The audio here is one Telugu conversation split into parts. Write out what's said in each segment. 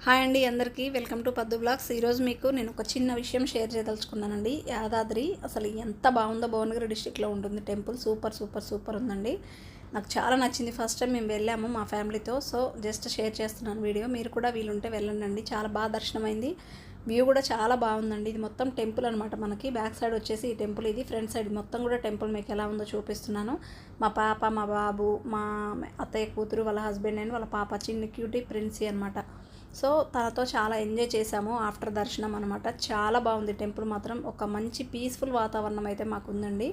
హాయ్ అండి అందరికీ వెల్కమ్ టు పద్దు బ్లాగ్స్. ఈరోజు మీకు నేను ఒక చిన్న విషయం షేర్ చేయదలుచుకున్నానండి. యాదాద్రి అసలు ఎంత బాగుందో, భువనగిరి డిస్టిక్లో ఉంటుంది టెంపుల్. సూపర్ సూపర్ సూపర్ ఉందండి. నాకు చాలా నచ్చింది. ఫస్ట్ టైం మేము వెళ్ళాము మా ఫ్యామిలీతో. సో జస్ట్ షేర్ చేస్తున్నాను వీడియో. మీరు కూడా వీలుంటే వెళ్ళండి. చాలా బాగా దర్శనమైంది. వ్యూ కూడా చాలా బాగుందండి. ఇది మొత్తం టెంపుల్ అనమాట. మనకి బ్యాక్ సైడ్ వచ్చేసి ఈ టెంపుల్, ఇది ఫ్రంట్ సైడ్ మొత్తం కూడా టెంపుల్ మీకు ఎలా ఉందో చూపిస్తున్నాను. మా పాప, మా బాబు, మా అత్తయ్య కూతురు, వాళ్ళ హస్బెండ్ అండ్ వాళ్ళ పాప చిన్న క్యూటీ ప్రిన్సీ అనమాట. సో తనతో చాలా ఎంజాయ్ చేశాము ఆఫ్టర్ దర్శనం అనమాట. చాలా బాగుంది టెంపుల్ మాత్రం. ఒక మంచి పీస్ఫుల్ వాతావరణం అయితే మాకు ఉందండి.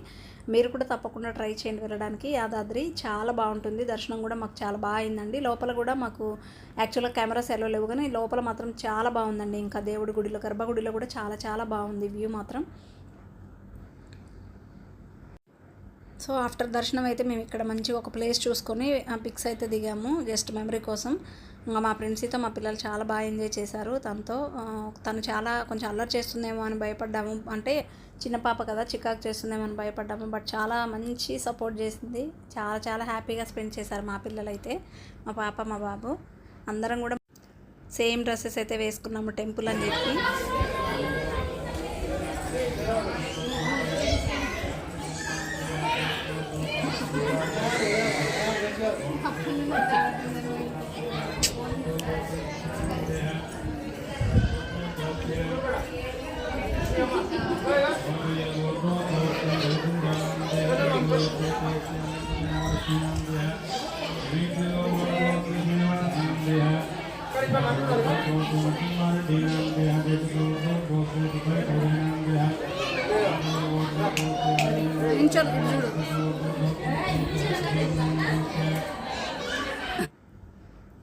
మీరు కూడా తప్పకుండా ట్రై చేయండి వెళ్ళడానికి. యాదాద్రి చాలా బాగుంటుంది. దర్శనం కూడా మాకు చాలా బాగా అయిందండి. లోపల కూడా మాకు యాక్చువల్గా కెమెరాస్ ఎలా లేవు, కానీ లోపల మాత్రం చాలా బాగుందండి. ఇంకా దేవుడి గుడిలో, గర్భగుడిలో కూడా చాలా చాలా బాగుంది వ్యూ మాత్రం. సో ఆఫ్టర్ దర్శనం అయితే మేము ఇక్కడ మంచిగా ఒక ప్లేస్ చూసుకొని పిక్స్ అయితే దిగాము, జస్ట్ మెమరీ కోసం. ఇంకా మా ఫ్రెండ్స్తో మా పిల్లలు చాలా బాగా ఎంజాయ్ చేశారు. తను చాలా కొంచెం అల్లరి చేస్తుందేమో అని భయపడ్డాము. అంటే చిన్న పాప కదా, చికాకు చేస్తుందేమో అని భయపడ్డాము. బట్ చాలా మంచి సపోర్ట్ చేసింది. చాలా చాలా హ్యాపీగా స్పెండ్ చేశారు మా పిల్లలు అయితే, మా పాప మా బాబు. అందరం కూడా సేమ్ డ్రెస్సెస్ అయితే వేసుకున్నాము టెంపుల్ అని చెప్పి.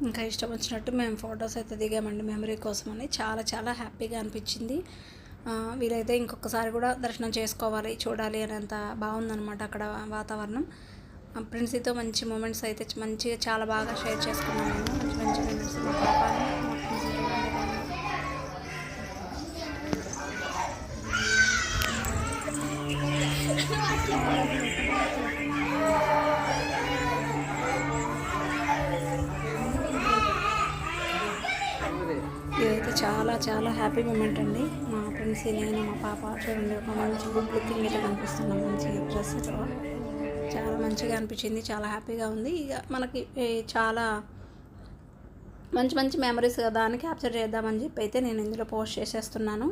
ఇంకా ఇష్టం వచ్చినట్టు మేము ఫొటోస్ అయితే దిగామండి మెమరీ కోసమని. చాలా చాలా హ్యాపీగా అనిపించింది. వీలైతే ఇంకొకసారి కూడా దర్శనం చేసుకోవాలి, చూడాలి అనేంత బాగుందనమాట అక్కడ వాతావరణం. ప్రిన్సీతో మంచి మూమెంట్స్ అయితే మంచిగా చాలా బాగా షేర్ చేసుకున్నాను నేను. మంచి మంచి మూమెంట్స్ మా పాపని, మా ప్రిన్సీతో. ఇదైతే చాలా చాలా హ్యాపీ మూమెంట్ అండి. మా ప్రిన్సీ, నేను, మా పాప చూడండి ఒక మంచి గుడ్ లుకింగ్ అయితే కనిపిస్తున్నాం మంచి డ్రెస్తో. చాలా మంచిగా అనిపించింది, చాలా హ్యాపీగా ఉంది. ఇక మనకి చాలా మంచి మంచి మెమరీస్ కదా అని క్యాప్చర్ చేద్దామని చెప్పి అయితే నేను ఇందులో పోస్ట్ చేసేస్తున్నాను.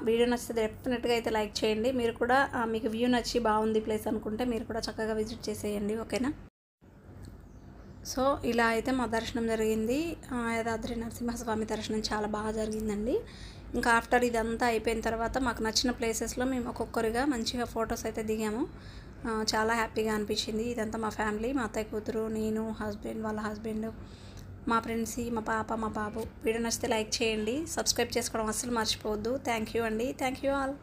వీడియో నచ్చితే డెఫినెట్గా అయితే లైక్ చేయండి. మీరు కూడా మీకు వ్యూ నచ్చి బాగుంది ప్లేస్ అనుకుంటే మీరు కూడా చక్కగా విజిట్ చేసేయండి, ఓకేనా. సో ఇలా అయితే మా దర్శనం జరిగింది. యాదాద్రి నరసింహస్వామి దర్శనం చాలా బాగా జరిగిందండి. ఇంకా ఆఫ్టర్ ఇదంతా అయిపోయిన తర్వాత మాకు నచ్చిన ప్లేసెస్లో మేము ఒక్కొక్కరిగా మంచిగా ఫొటోస్ అయితే దిగాము. చాలా హ్యాపీగా అనిపించింది. ఇదంతా మా ఫ్యామిలీ, మా అత్తయ్య కూతురు, నేను, హస్బెండ్, వాళ్ళ హస్బెండ్, మా ఫ్రెండ్స్, మా పాప, మా బాబు. వీడియో నచ్చితే లైక్ చేయండి, సబ్స్క్రైబ్ చేసుకోవడం అస్సలు మర్చిపోవద్దు. థ్యాంక్ యూ అండి. Thank you all.